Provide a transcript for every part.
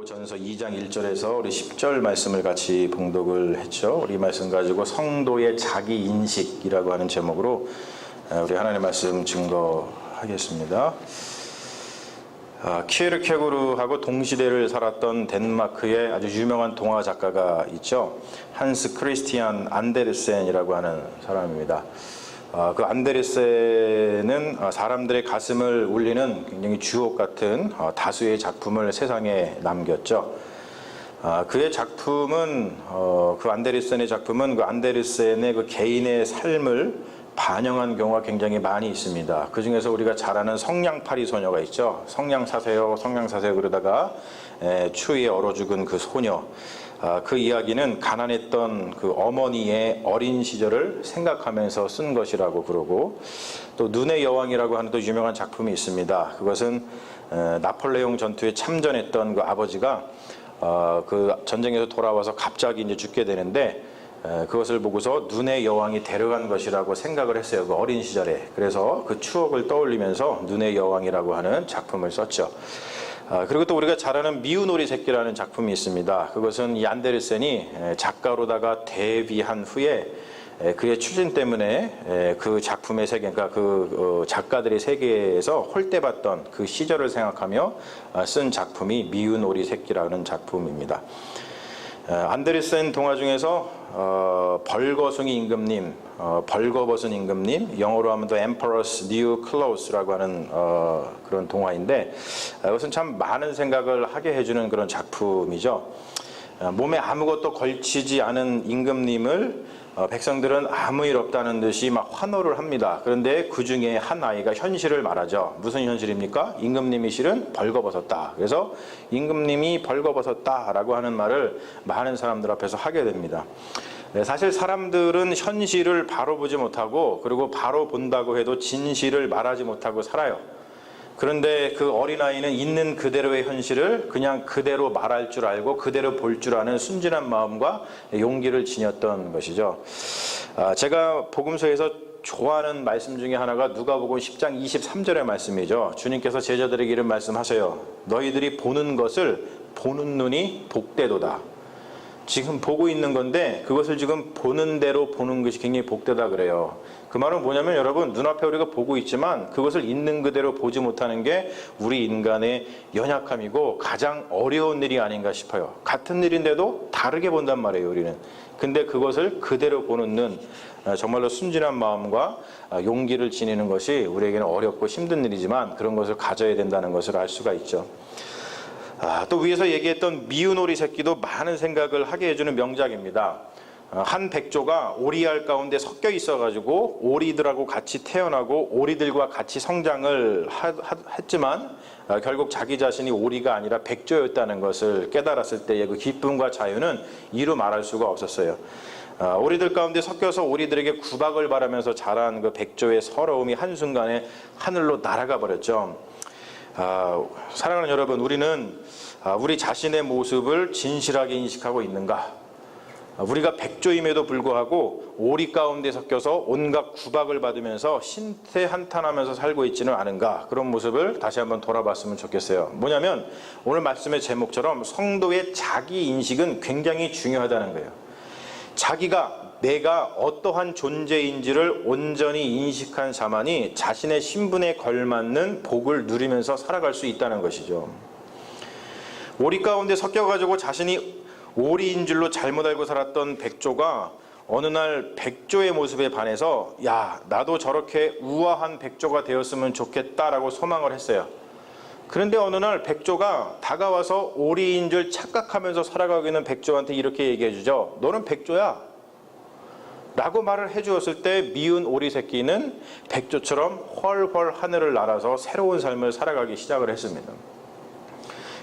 전서 2장 1절에서 우리 10절 말씀을 같이 봉독을 했죠. 우리 말씀 가지고 성도의 자기 인식이라고 하는 제목으로 우리 하나님의 말씀 증거하겠습니다. 키에르케고르하고 동시대를 살았던 덴마크의 아주 유명한 동화 작가가 있죠. 한스 크리스티안 안데르센이라고 하는 사람입니다. 그 안데르센은 사람들의 가슴을 울리는 굉장히 주옥 같은 다수의 작품을 세상에 남겼죠. 그의 작품은 그 안데르센의 작품은 그 안데르센의 그 개인의 삶을 반영한 경우가 굉장히 많이 있습니다. 그 중에서 우리가 잘 아는 성냥팔이 소녀가 있죠. 성냥 사세요, 성냥 사세요 그러다가 추위에 얼어 죽은 그 소녀. 그 이야기는 가난했던 그 어머니의 어린 시절을 생각하면서 쓴 것이라고 그러고, 또 눈의 여왕이라고 하는 또 유명한 작품이 있습니다. 그것은 나폴레옹 전투에 참전했던 그 아버지가 그 전쟁에서 돌아와서 갑자기 이제 죽게 되는데, 그것을 보고서 눈의 여왕이 데려간 것이라고 생각을 했어요. 그 어린 시절에. 그래서 그 추억을 떠올리면서 눈의 여왕이라고 하는 작품을 썼죠. 그리고 또 우리가 잘 아는 미운 오리 새끼라는 작품이 있습니다. 그것은 이 안데르센이 작가로다가 데뷔한 후에 그의 추진 때문에 그 작품의 세계, 그러니까 그 작가들의 세계에서 홀대받던 그 시절을 생각하며 쓴 작품이 미운 오리 새끼라는 작품입니다. 안데르센 동화 중에서 벌거숭이 임금님, 벌거벗은 임금님, 영어로 하면 The Emperor's New Clothes라고 하는 그런 동화인데, 이것은 참 많은 생각을 하게 해주는 그런 작품이죠. 몸에 아무것도 걸치지 않은 임금님을 백성들은 아무 일 없다는 듯이 막 환호를 합니다. 그런데 그 중에 한 아이가 현실을 말하죠. 무슨 현실입니까? 임금님이 실은 벌거벗었다. 그래서 임금님이 벌거벗었다라고 하는 말을 많은 사람들 앞에서 하게 됩니다. 사실 사람들은 현실을 바로 보지 못하고, 그리고 바로 본다고 해도 진실을 말하지 못하고 살아요. 그런데 그 어린아이는 있는 그대로의 현실을 그냥 그대로 말할 줄 알고 그대로 볼 줄 아는 순진한 마음과 용기를 지녔던 것이죠. 제가 복음서에서 좋아하는 말씀 중에 하나가 누가복음 10장 23절의 말씀이죠. 주님께서 제자들에게 이런 말씀하세요. 너희들이 보는 것을 보는 눈이 복되도다. 지금 보고 있는 건데 그것을 지금 보는 대로 보는 것이 굉장히 복되다 그래요. 그 말은 뭐냐면, 여러분, 눈앞에 우리가 보고 있지만 그것을 있는 그대로 보지 못하는 게 우리 인간의 연약함이고 가장 어려운 일이 아닌가 싶어요. 같은 일인데도 다르게 본단 말이에요, 우리는. 근데 그것을 그대로 보는 눈, 정말로 순진한 마음과 용기를 지니는 것이 우리에게는 어렵고 힘든 일이지만 그런 것을 가져야 된다는 것을 알 수가 있죠. 또 위에서 얘기했던 미운 오리 새끼도 많은 생각을 하게 해주는 명작입니다. 한 백조가 오리알 가운데 섞여 있어가지고 오리들하고 같이 태어나고 오리들과 같이 성장을 했지만 결국 자기 자신이 오리가 아니라 백조였다는 것을 깨달았을 때의 그 기쁨과 자유는 이루 말할 수가 없었어요. 오리들 가운데 섞여서 오리들에게 구박을 바라면서 자란 그 백조의 서러움이 한순간에 하늘로 날아가 버렸죠. 사랑하는 여러분, 우리는 우리 자신의 모습을 진실하게 인식하고 있는가? 우리가 백조임에도 불구하고 오리 가운데 섞여서 온갖 구박을 받으면서 신태한탄하면서 살고 있지는 않은가? 그런 모습을 다시 한번 돌아봤으면 좋겠어요. 뭐냐면 오늘 말씀의 제목처럼 성도의 자기 인식은 굉장히 중요하다는 거예요. 자기가, 내가 어떠한 존재인지를 온전히 인식한 자만이 자신의 신분에 걸맞는 복을 누리면서 살아갈 수 있다는 것이죠. 오리 가운데 섞여가지고 자신이 오리인 줄로 잘못 알고 살았던 백조가 어느 날 백조의 모습에 반해서, 야, 나도 저렇게 우아한 백조가 되었으면 좋겠다라고 소망을 했어요. 그런데 어느 날 백조가 다가와서 오리인 줄 착각하면서 살아가고 있는 백조한테 이렇게 얘기해 주죠. 너는 백조야 라고 말을 해주었을 때 미운 오리 새끼는 백조처럼 훨훨 하늘을 날아서 새로운 삶을 살아가기 시작을 했습니다.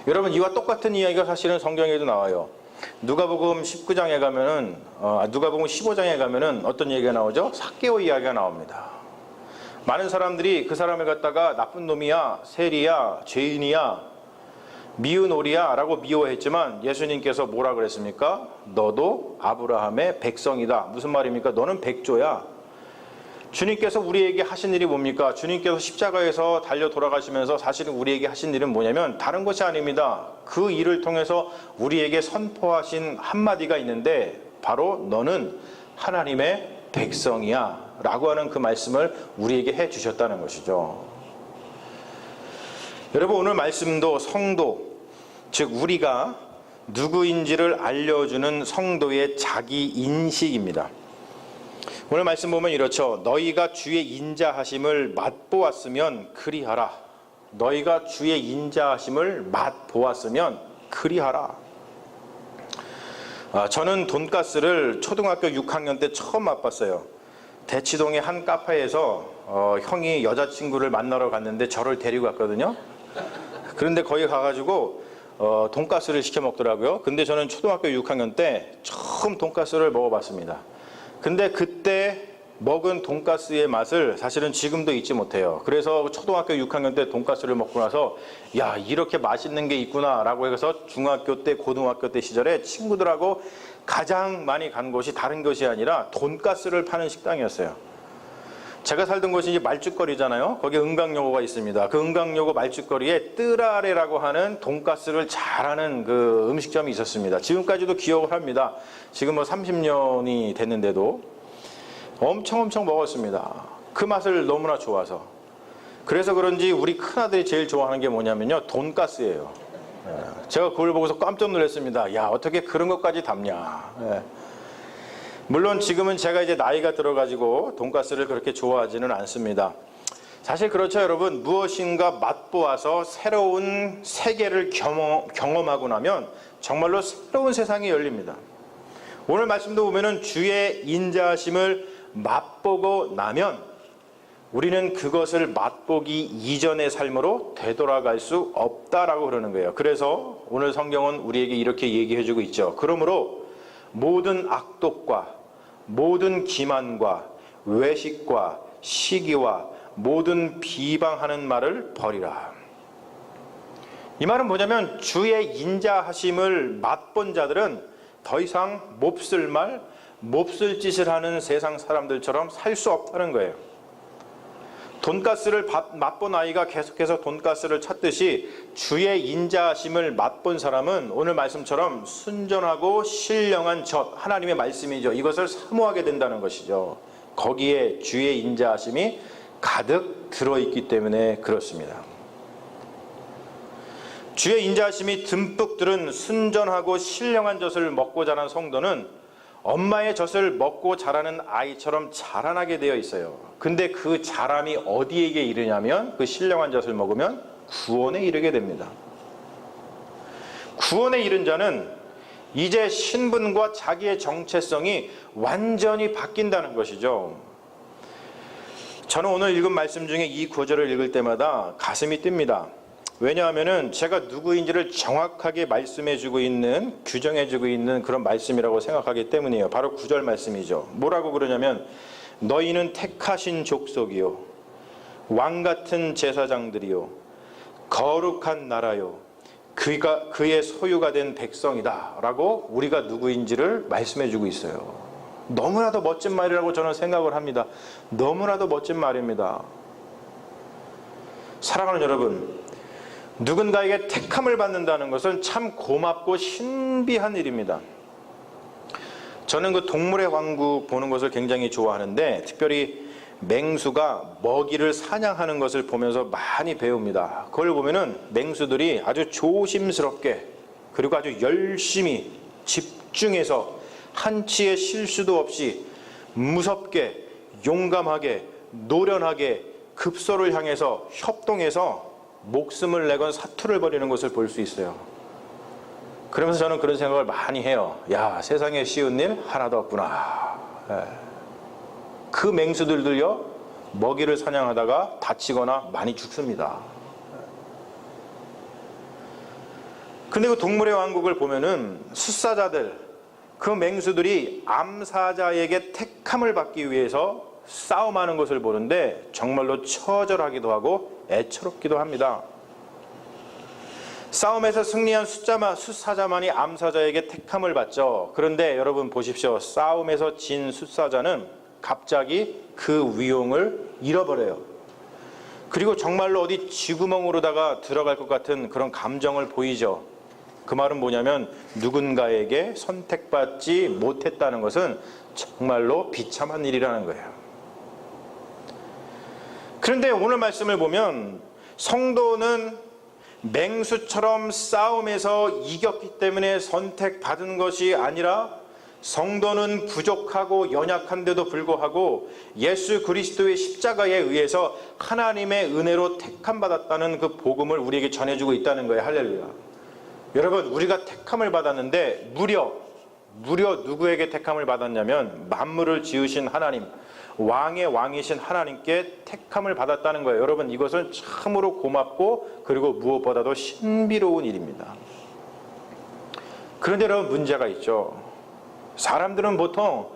여러분, 이와 똑같은 이야기가 사실은 성경에도 나와요. 누가복음 19장에 가면은 누가복음 15장에 가면은 어떤 얘기가 나오죠? 삭개오 이야기가 나옵니다. 많은 사람들이 그 사람을 갖다가 나쁜 놈이야, 세리야, 죄인이야, 미운 오리야 라고 미워했지만 예수님께서 뭐라 그랬습니까? 너도 아브라함의 백성이다. 무슨 말입니까? 너는 백조야. 주님께서 우리에게 하신 일이 뭡니까? 주님께서 십자가에서 달려 돌아가시면서 사실은 우리에게 하신 일은 뭐냐면 다른 것이 아닙니다. 그 일을 통해서 우리에게 선포하신 한마디가 있는데 바로 너는 하나님의 백성이야 라고 하는 그 말씀을 우리에게 해 주셨다는 것이죠. 여러분, 오늘 말씀도 성도, 즉 우리가 누구인지를 알려주는 성도의 자기 인식입니다. 오늘 말씀 보면 이렇죠. 너희가 주의 인자하심을 맛보았으면 그리하라. 너희가 주의 인자하심을 맛보았으면 그리하라. 저는 돈가스를 초등학교 6학년 때 처음 맛봤어요. 대치동의 한 카페에서 형이 여자친구를 만나러 갔는데 저를 데리고 갔거든요. 그런데 거기 가가지고 돈가스를 시켜 먹더라고요. 근데 저는 초등학교 6학년 때 처음 돈가스를 먹어봤습니다. 근데 그때 먹은 돈가스의 맛을 사실은 지금도 잊지 못해요. 그래서 초등학교 6학년 때 돈가스를 먹고 나서 야, 이렇게 맛있는 게 있구나 라고 해서 중학교 때, 고등학교 때 시절에 친구들하고 가장 많이 간 곳이 다른 것이 아니라 돈가스를 파는 식당이었어요. 제가 살던 곳이 이제 말죽거리잖아요. 거기에 은강여고가 있습니다. 그 은강여고 말죽거리에 뜨라레라고 하는 돈가스를 잘하는 그 음식점이 있었습니다. 지금까지도 기억을 합니다. 지금 뭐 30년이 됐는데도 엄청 먹었습니다. 그 맛을 너무나 좋아서. 그래서 그런지 우리 큰아들이 제일 좋아하는 게 뭐냐면요, 돈가스예요. 제가 그걸 보고서 깜짝 놀랐습니다. 야, 어떻게 그런 것까지 담냐. 물론 지금은 제가 이제 나이가 들어가지고 돈가스를 그렇게 좋아하지는 않습니다. 사실 그렇죠, 여러분. 무엇인가 맛보아서 새로운 세계를 경험하고 나면 정말로 새로운 세상이 열립니다. 오늘 말씀도 보면은 주의 인자하심을 맛보고 나면 우리는 그것을 맛보기 이전의 삶으로 되돌아갈 수 없다라고 그러는 거예요. 그래서 오늘 성경은 우리에게 이렇게 얘기해주고 있죠. 그러므로 모든 악독과 모든 기만과 외식과 시기와 모든 비방하는 말을 버리라. 이 말은 뭐냐면 주의 인자하심을 맛본 자들은 더 이상 몹쓸 말, 몹쓸 짓을 하는 세상 사람들처럼 살 수 없다는 거예요. 돈가스를 맛본 아이가 계속해서 돈가스를 찾듯이 주의 인자하심을 맛본 사람은 오늘 말씀처럼 순전하고 신령한 젖, 하나님의 말씀이죠. 이것을 사모하게 된다는 것이죠. 거기에 주의 인자하심이 가득 들어있기 때문에 그렇습니다. 주의 인자하심이 듬뿍 들은 순전하고 신령한 젖을 먹고 자란 성도는 엄마의 젖을 먹고 자라는 아이처럼 자라나게 되어 있어요. 근데 그 자람이 어디에게 이르냐면 그 신령한 젖을 먹으면 구원에 이르게 됩니다. 구원에 이른 자는 이제 신분과 자기의 정체성이 완전히 바뀐다는 것이죠. 저는 오늘 읽은 말씀 중에 이 구절을 읽을 때마다 가슴이 뜁니다. 왜냐하면은 제가 누구인지를 정확하게 말씀해주고 있는, 규정해주고 있는 그런 말씀이라고 생각하기 때문이에요. 바로 9절 말씀이죠. 뭐라고 그러냐면 너희는 택하신 족속이요 왕같은 제사장들이요 거룩한 나라요 그의 소유가 된 백성이다 라고 우리가 누구인지를 말씀해주고 있어요. 너무나도 멋진 말이라고 저는 생각을 합니다. 너무나도 멋진 말입니다. 사랑하는 여러분, 누군가에게 택함을 받는다는 것은 참 고맙고 신비한 일입니다. 저는 그 동물의 왕국 보는 것을 굉장히 좋아하는데 특별히 맹수가 먹이를 사냥하는 것을 보면서 많이 배웁니다. 그걸 보면은 맹수들이 아주 조심스럽게 그리고 아주 열심히 집중해서 한치의 실수도 없이 무섭게 용감하게 노련하게 급소를 향해서 협동해서 목숨을 내건 사투를 벌이는 것을 볼 수 있어요. 그러면서 저는 그런 생각을 많이 해요. 야, 세상에 쉬운 일 하나도 없구나. 그 맹수들도요 먹이를 사냥하다가 다치거나 많이 죽습니다. 근데 그 동물의 왕국을 보면은 숫사자들, 그 맹수들이 암사자에게 택함을 받기 위해서 싸움하는 것을 보는데 정말로 처절하기도 하고 애처롭기도 합니다. 싸움에서 승리한 숫사자만이 암사자에게 택함을 받죠. 그런데 여러분 보십시오. 싸움에서 진 숫사자는 갑자기 그 위용을 잃어버려요. 그리고 정말로 어디 쥐구멍으로다가 들어갈 것 같은 그런 감정을 보이죠. 그 말은 뭐냐면 누군가에게 선택받지 못했다는 것은 정말로 비참한 일이라는 거예요. 그런데 오늘 말씀을 보면 성도는 맹수처럼 싸움에서 이겼기 때문에 선택받은 것이 아니라 성도는 부족하고 연약한데도 불구하고 예수 그리스도의 십자가에 의해서 하나님의 은혜로 택함받았다는 그 복음을 우리에게 전해주고 있다는 거예요. 할렐루야. 여러분, 우리가 택함을 받았는데 무려 누구에게 택함을 받았냐면 만물을 지으신 하나님, 왕의 왕이신 하나님께 택함을 받았다는 거예요. 여러분, 이것은 참으로 고맙고 그리고 무엇보다도 신비로운 일입니다. 그런데 여러분, 문제가 있죠. 사람들은 보통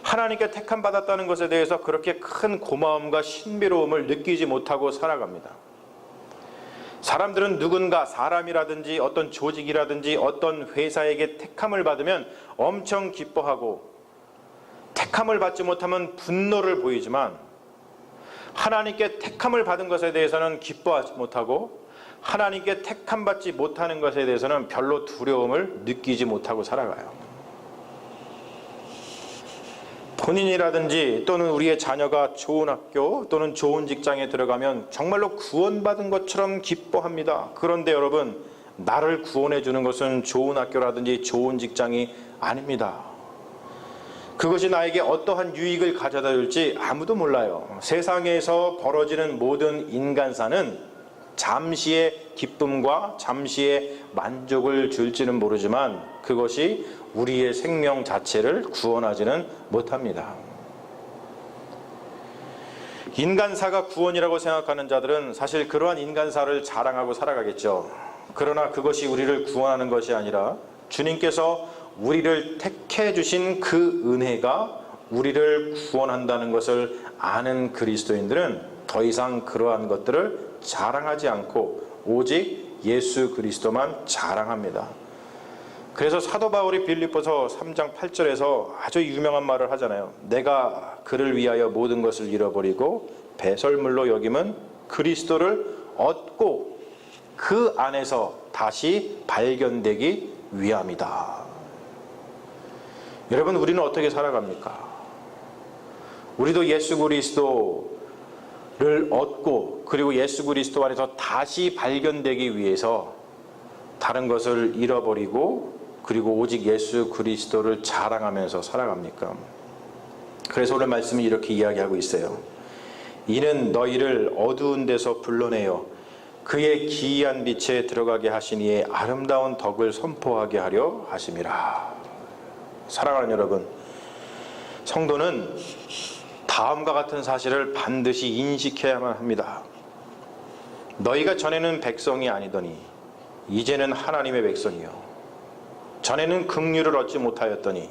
하나님께 택함 받았다는 것에 대해서 그렇게 큰 고마움과 신비로움을 느끼지 못하고 살아갑니다. 사람들은 누군가 사람이라든지 어떤 조직이라든지 어떤 회사에게 택함을 받으면 엄청 기뻐하고 택함을 받지 못하면 분노를 보이지만 하나님께 택함을 받은 것에 대해서는 기뻐하지 못하고 하나님께 택함 받지 못하는 것에 대해서는 별로 두려움을 느끼지 못하고 살아가요. 본인이라든지 또는 우리의 자녀가 좋은 학교 또는 좋은 직장에 들어가면 정말로 구원받은 것처럼 기뻐합니다. 그런데 여러분, 나를 구원해 주는 것은 좋은 학교라든지 좋은 직장이 아닙니다. 그것이 나에게 어떠한 유익을 가져다 줄지 아무도 몰라요. 세상에서 벌어지는 모든 인간사는 잠시의 기쁨과 잠시의 만족을 줄지는 모르지만 그것이 우리의 생명 자체를 구원하지는 못합니다. 인간사가 구원이라고 생각하는 자들은 사실 그러한 인간사를 자랑하고 살아가겠죠. 그러나 그것이 우리를 구원하는 것이 아니라 주님께서 우리를 택해 주신 그 은혜가 우리를 구원한다는 것을 아는 그리스도인들은 더 이상 그러한 것들을 자랑하지 않고 오직 예수 그리스도만 자랑합니다. 그래서 사도 바울이 빌립보서 3장 8절에서 아주 유명한 말을 하잖아요. 내가 그를 위하여 모든 것을 잃어버리고 배설물로 여김은 그리스도를 얻고 그 안에서 다시 발견되기 위함이다. 여러분, 우리는 어떻게 살아갑니까? 우리도 예수 그리스도를 얻고 그리고 예수 그리스도 안에서 다시 발견되기 위해서 다른 것을 잃어버리고 그리고 오직 예수 그리스도를 자랑하면서 살아갑니까? 그래서 오늘 말씀이 이렇게 이야기하고 있어요. 이는 너희를 어두운 데서 불러내어 그의 기이한 빛에 들어가게 하시니에 아름다운 덕을 선포하게 하려 하심이라. 사랑하는 여러분, 성도는 다음과 같은 사실을 반드시 인식해야만 합니다. 너희가 전에는 백성이 아니더니 이제는 하나님의 백성이요 전에는 긍휼을 얻지 못하였더니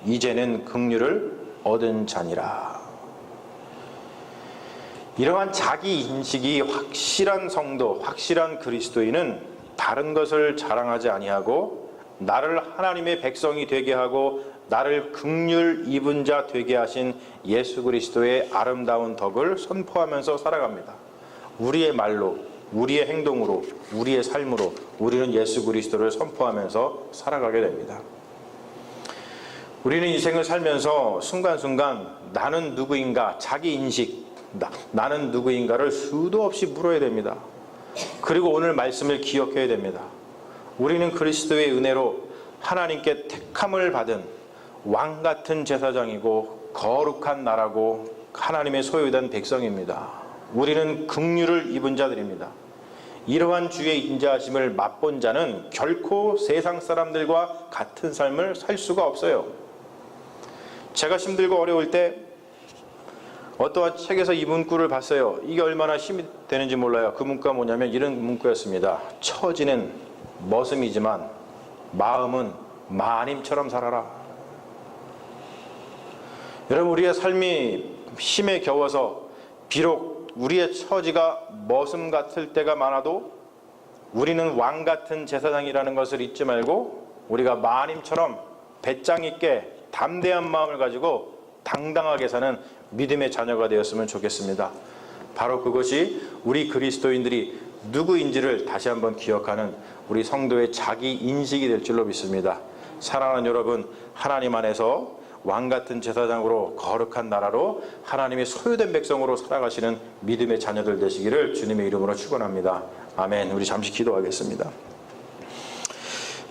이제는 긍휼을 얻은 자니라. 이러한 자기 인식이 확실한 성도, 확실한 그리스도인은 다른 것을 자랑하지 아니하고 나를 하나님의 백성이 되게 하고 나를 긍휼 입은 자 되게 하신 예수 그리스도의 아름다운 덕을 선포하면서 살아갑니다. 우리의 말로, 우리의 행동으로, 우리의 삶으로 우리는 예수 그리스도를 선포하면서 살아가게 됩니다. 우리는 인생을 살면서 순간순간 나는 누구인가, 자기 인식, 나는 누구인가를 수도 없이 물어야 됩니다. 그리고 오늘 말씀을 기억해야 됩니다. 우리는 그리스도의 은혜로 하나님께 택함을 받은 왕 같은 제사장이고 거룩한 나라고 하나님의 소유된 백성입니다. 우리는 긍휼을 입은 자들입니다. 이러한 주의 인자하심을 맛본 자는 결코 세상 사람들과 같은 삶을 살 수가 없어요. 제가 힘들고 어려울 때 어떠한 책에서 이 문구를 봤어요. 이게 얼마나 힘이 되는지 몰라요. 그 문구가 뭐냐면 이런 문구였습니다. 처지는 머슴이지만 마음은 마님처럼 살아라. 여러분, 우리의 삶이 힘에 겨워서 비록 우리의 처지가 머슴 같을 때가 많아도 우리는 왕 같은 제사장이라는 것을 잊지 말고 우리가 마님처럼 배짱 있게 담대한 마음을 가지고 당당하게 사는 믿음의 자녀가 되었으면 좋겠습니다. 바로 그것이 우리 그리스도인들이 누구인지를 다시 한번 기억하는 우리 성도의 자기 인식이 될 줄로 믿습니다. 사랑하는 여러분, 하나님 안에서 왕같은 제사장으로 거룩한 나라로 하나님의 소유된 백성으로 살아가시는 믿음의 자녀들 되시기를 주님의 이름으로 축원합니다. 아멘. 우리 잠시 기도하겠습니다.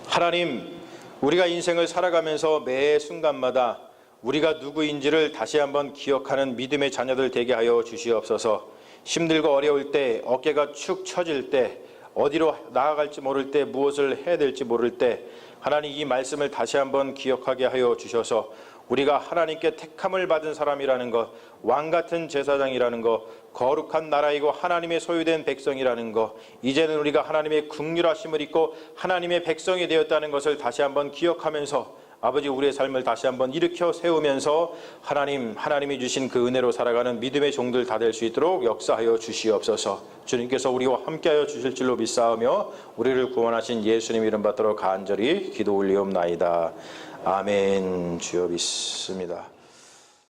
하나님, 우리가 인생을 살아가면서 매 순간마다 우리가 누구인지를 다시 한번 기억하는 믿음의 자녀들 되게 하여 주시옵소서. 힘들고 어려울 때, 어깨가 축 처질 때, 어디로 나아갈지 모를 때, 무엇을 해야 될지 모를 때 하나님 이 말씀을 다시 한번 기억하게 하여 주셔서 우리가 하나님께 택함을 받은 사람이라는 것, 왕같은 제사장이라는 것, 거룩한 나라이고 하나님의 소유된 백성이라는 것, 이제는 우리가 하나님의 긍휼하심을 입고 하나님의 백성이 되었다는 것을 다시 한번 기억하면서 아버지 우리의 삶을 다시 한번 일으켜 세우면서 하나님이 주신 그 은혜로 살아가는 믿음의 종들 다 될 수 있도록 역사하여 주시옵소서. 주님께서 우리와 함께하여 주실 줄로 믿사오며 우리를 구원하신 예수님 이름 받들어 간절히 기도 올리옵나이다. 아멘. 주여 믿습니다.